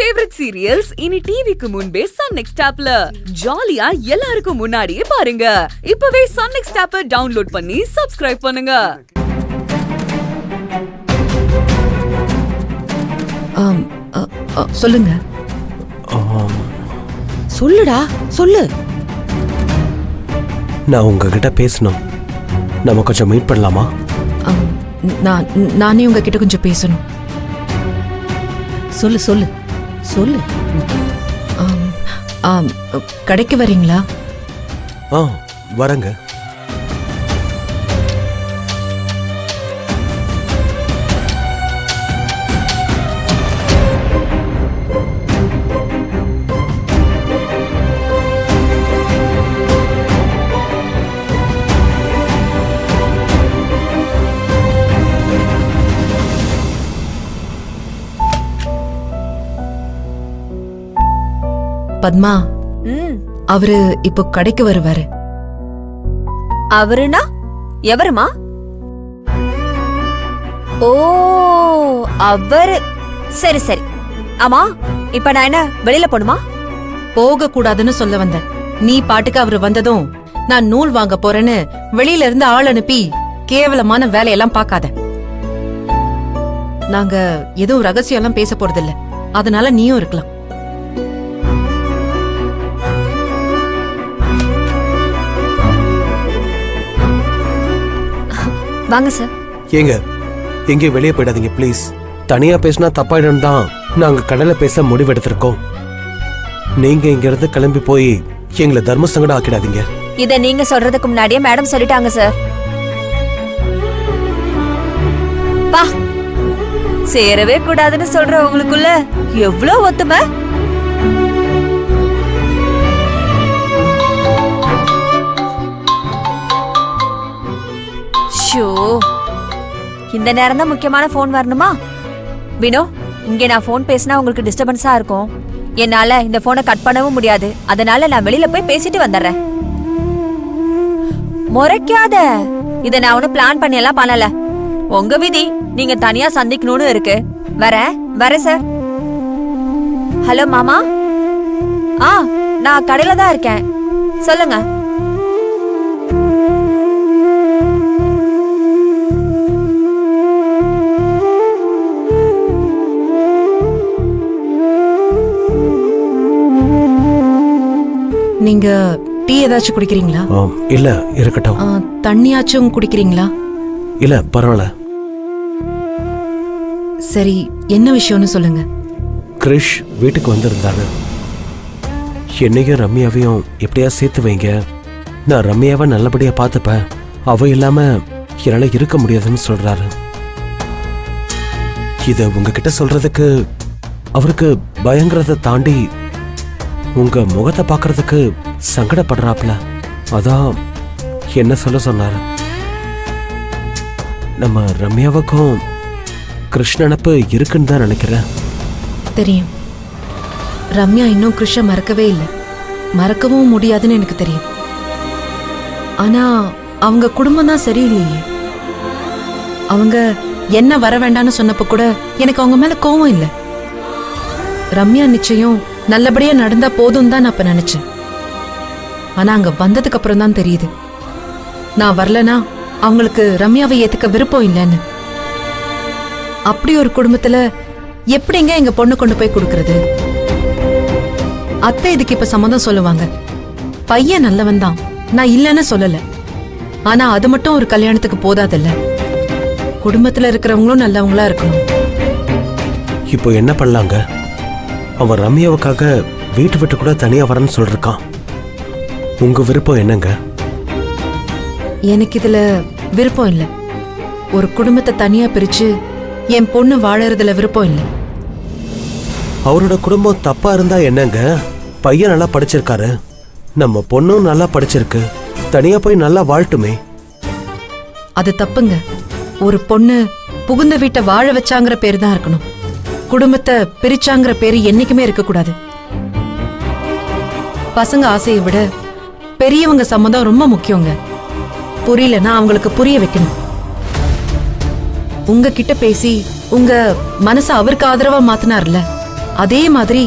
Favourite serials இனி டிவிக்கு முன்பே சன் நெக்ஸ்ட் ஆப்ல ஜாலியா எல்லாருக்கும் முன்னாடியே பாருங்க. இப்பவே சன் நெக்ஸ்ட் ஆப்பை டவுன்லோட் பண்ணி சப்ஸ்கிரைப் பண்ணுங்க. சொல்லுங்க. சொல்லுடா சொல்லு. நான் உங்ககிட்ட பேசணும். நம்ம கொஞ்சம் மீட் பண்ணலாமா? நானே உங்ககிட்ட கொஞ்சம் பேசணும். சொல்லு சொல்லு சொல்லு. கடைக்கு வரீங்களா? வரங்க. பத்மா, அவரு இப்போ கடைக்கு வருவாரு. அவருனா எவருமா? ஓ, அவரு. சரி சரி. ஆமா, இப்ப நான் என்ன வெளியில போணுமா? போக கூடாதுன்னு சொல்ல வந்தேன். நீ பாட்டுக்கு அவரு வந்ததும் நான் நூல் வாங்க போறேன்னு வெளியில இருந்து ஆள் அனுப்பி கேவலமான வேலையெல்லாம் பார்க்காத. நாங்க எதுவும் ரகசியம் எல்லாம் பேச போறதில்ல. அதனால நீயும் இருக்கலாம். வாங்க சார். ஏங்க, எங்கேயும் வெளியே போயிடாதீங்க ப்ளீஸ். தனியா பேசினா தப்பாயிடும் தான் நாங்க கடையில பேச முடிவெடுத்திருக்கோம். நீங்க இங்க இருந்து கிளம்பி போய் எங்களை தர்ம சங்கடம் ஆக்கிடாதீங்க. இத நீங்க சொல்றதுக்கு முன்னாடியே மேடம் சொல்லிட்டாங்க சார். பா, சேரவே கூடாதுன்னு சொல்ற உங்களுக்குள்ள எவ்வளவு ஒத்துமை. இந்த நேரம் தான் முக்கியமான போன் வரணுமா? வினோ, இங்க நான் போன் பேசினா உங்களுக்கு டிஸ்டர்பன்ஸா இருக்கும். என்னால இந்த போனை கட் பண்ணவும் முடியாது. அதனால நான் வெளியில போய் பேசிட்டு வந்துடுறேன். முறைக்காத. இத நான் ஒன்னும் பிளான் பண்ணி எல்லாம் பண்ணல. உங்க விதி. நீங்க தனியா சந்திக்கணும்னு இருக்கு. வரேன் சார். ஹலோ மாமா. நான் கடையில தான் இருக்கேன். சொல்லுங்க. நீங்க டீ ஏதாச்சும் குடிக்கிறீங்களா? இல்ல, இருக்கட்டும். தண்ணியாச்சும் குடிக்கிறீங்களா? இல்ல, பரவாயில்ல. சரி, என்ன விஷயம்னு சொல்லுங்க. கிரிஷ் வீட்டுக்கு வந்திருந்தாரு. என்னையும் ரம்யாவையும் எப்படியா சேர்த்து வைங்க. நான் ரம்யாவை நல்லபடியா பார்த்துப்பேன். அவ இல்லாம என்னால இருக்க முடியாதுன்னு சொல்றாரு. இத உங்ககிட்ட சொல்றதுக்கு அவருக்கு பயங்கரத்தை தாண்டி உங்க முகத்தை பாக்குறதுக்கு சங்கடப்படுறாப்ல. அதான் என்ன சொல்ல சொன்னாரு. நம்ம ரம்யாவுக்கும் கிருஷ்ணனப்பு இருக்குன்னு தான் நினைக்கிறேன். தெரியும். ரம்யா இன்னும் கிருஷ்ண மறக்கவே இல்லை. மறக்கவும் முடியாதுன்னு எனக்கு தெரியும். ஆனா அவங்க குடும்பம் தான் சரியில்லையே. அவங்க என்ன வர வேண்டாம்னு சொன்னப்ப கூட எனக்கு அவங்க மேல கோவம் இல்லை. ரம்யா நிச்சயம் நல்லபடியா நடந்தா போதும் தான் நான் அப்ப நினைச்சேன். ஆனா அங்க வந்ததுக்கு அப்புறம் தான் தெரியுது, நான் வரலனா அவங்களுக்கு ரம்யாவை ஏத்துக்க விருப்பம் இல்லைன்னு. அப்படி ஒரு குடும்பத்துல எப்படிங்க எங்க பொண்ணு கொண்டு போய் கொடுக்கறது? அத்தை இதுக்கு இப்ப சம்மதம் சொல்லுவாங்க. பையன் நல்லவன் தான், நான் இல்லைன்னு சொல்லல. ஆனா அது மட்டும் ஒரு கல்யாணத்துக்கு போதாதல்ல. குடும்பத்துல இருக்கிறவங்களும் நல்லவங்களா இருக்கணும். இப்போ என்ன பண்ணலாங்க? அவன் ரம்யாவுக்காக வீட்டு விட்டு கூட தனியா வரன்னு சொல்றான். உங்க விருப்பம் என்னங்க? எனக்கு இதுல விருப்பம் இல்ல. ஒரு குடும்பத்தை தனியா பிரிச்சு என் பொண்ணு வாழறதுல விருப்பம் இல்ல. அவரோட குடும்பம் தப்பா இருந்தா என்னங்க? பையன் நல்லா படிச்சிருக்காரு, நம்ம பொண்ணும் நல்லா படிச்சிருக்கு. தனியா போய் நல்லா வாழட்டுமே. அது தப்புங்க. ஒரு பொண்ணு புகுந்த வீட்டை வாழ வச்சாங்கிற பேரு தான் இருக்கணும். குடும்பத்தை பிரிச்சாங்கிற பேரு என்னைக்குமே இருக்க கூடாது. பசங்க ஆசையை விட பெரியவங்க சம்மதம் ரொம்ப முக்கியங்க. புரியலன்னா அவங்களுக்கு புரிய வைக்கணும். உங்ககிட்ட பேசி உங்க மனச அவருக்கு ஆதரவா மாத்தினார்ல, அதே மாதிரி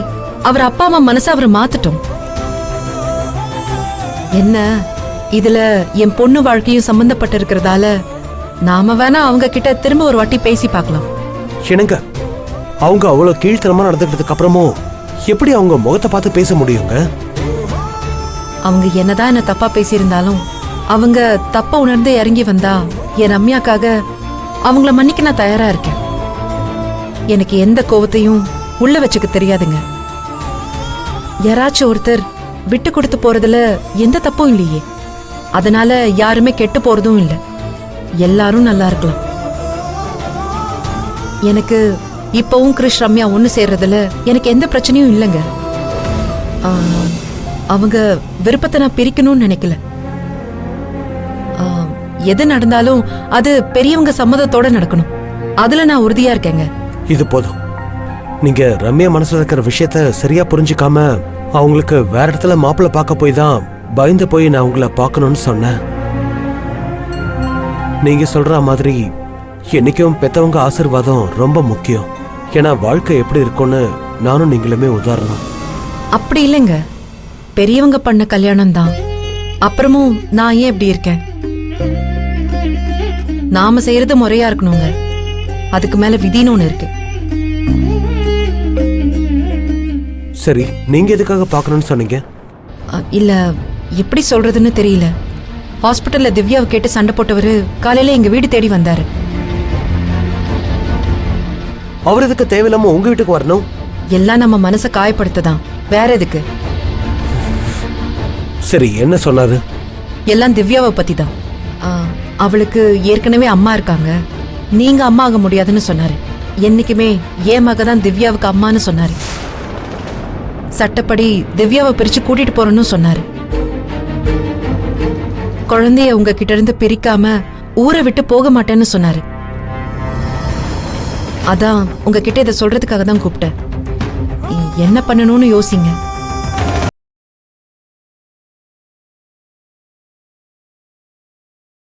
அவர் அப்பா அம்மா மனசை அவர் மாத்துட்டோம். என்ன இதுல என் பொண்ணு வாழ்க்கையும் சம்பந்தப்பட்டு இருக்கிறதால நாம வேணா அவங்க கிட்ட திரும்ப ஒரு வாட்டி பேசி பார்க்கலாம். என்னங்க, அவங்க அவ்வளவு கீழ்த்தனமா நடந்துக்கிட்டதுக்கு அப்புறமும் எப்படி அவங்க முகத்தை பார்த்து பேச முடியுங்க? அவங்க என்னதான் என்ன தப்பா பேசியிருந்தாலும் அவங்க தப்ப உணர்ந்து இறங்கி வந்தா என் ரம்யாக்காக அவங்கள மன்னிக்க நான் தயாரா இருக்கேன். எனக்கு எந்த கோவத்தையும் உள்ள வச்சுக்க தெரியாதுங்க. யாராச்சும் ஒருத்தர் விட்டு கொடுத்து போறதுல எந்த தப்பும் இல்லையே. அதனால யாருமே கெட்டு போறதும் இல்லை. எல்லாரும் நல்லா இருக்கலாம். எனக்கு இப்பவும் கிருஷ் ரம்யா ஒண்ணு சேர்றதுல எனக்கு எந்த பிரச்சனையும் இல்லைங்க. அவங்க விருப்பத்தை நான் பிரிக்கணும்னு நினைக்கல. எது நடந்தாலும் அது பெரியவங்க சம்மதத்தோட நடக்கணும். அதுல நான் உறுதியா இருக்கேங்க. இது போதும். நீங்க ரம்யா மனசுல இருக்கிற விஷயத்த சரியா புரிஞ்சுக்காம அவங்களுக்கு வேற இடத்துல மாப்பிள்ளை பார்க்க போய் தான் பயந்து போய் நான் உங்களை பார்க்கணும்னு சொன்னேன். நீங்க சொல்ற மாதிரி என்னைக்கும் பெத்தவங்க ஆசீர்வாதம் ரொம்ப முக்கியம். ஏன்னா வாழ்க்கை எப்படி இருக்கும்னு நானும் நீங்களுமே உதாரணம். அப்படி இல்லைங்க, பெரியவங்க பண்ண கல்யாணம் தான். அப்புறமும் நான் ஏன் இப்படி இருக்கேன்? நாம செய்யறது முறையா இருக்கணுங்க. அதுக்கு மேல விதின்னு ஒண்ணு இருக்கு. சரி, நீங்க எதுக்காக பார்க்கணும்னு சொன்னீங்க? இல்ல, எப்படி சொல்றதுன்னு தெரியல. ஹாஸ்பிட்டல்ல திவ்யாவை கேட்டு சண்டை போட்டவரு காலையில எங்க வீடு தேடி வந்தாரு. அவர் எதுக்கு தேவையில்லாம உங்க வீட்டுக்கு வரணும்? எல்லாம் நம்ம மனசை காயப்படுத்ததான், வேற எதுக்கு? சரி, என்ன சொன்னாரு? எல்லாம் திவ்யாவை பத்தி தான். அவளுக்கு ஏற்கனவே அம்மா இருக்காங்க, நீங்க அம்மா ஆக முடியாதுன்னு சொன்னாரு. என்னைக்குமே ஏன் மக தான் திவ்யாவுக்கு அம்மான்னு சொன்னாரு. சட்டப்படி திவ்யாவை பிரிச்சு கூட்டிட்டு போறேன்னு சொன்னாரு. குழந்தைய உங்க கிட்ட இருந்து பிரிக்காம ஊரை விட்டு போக மாட்டேன்னு சொன்னாரு. அதான் உங்ககிட்ட இதை சொல்றதுக்காக தான் கூப்பிட்டேன். என்ன பண்ணணும்னு யோசிங்க.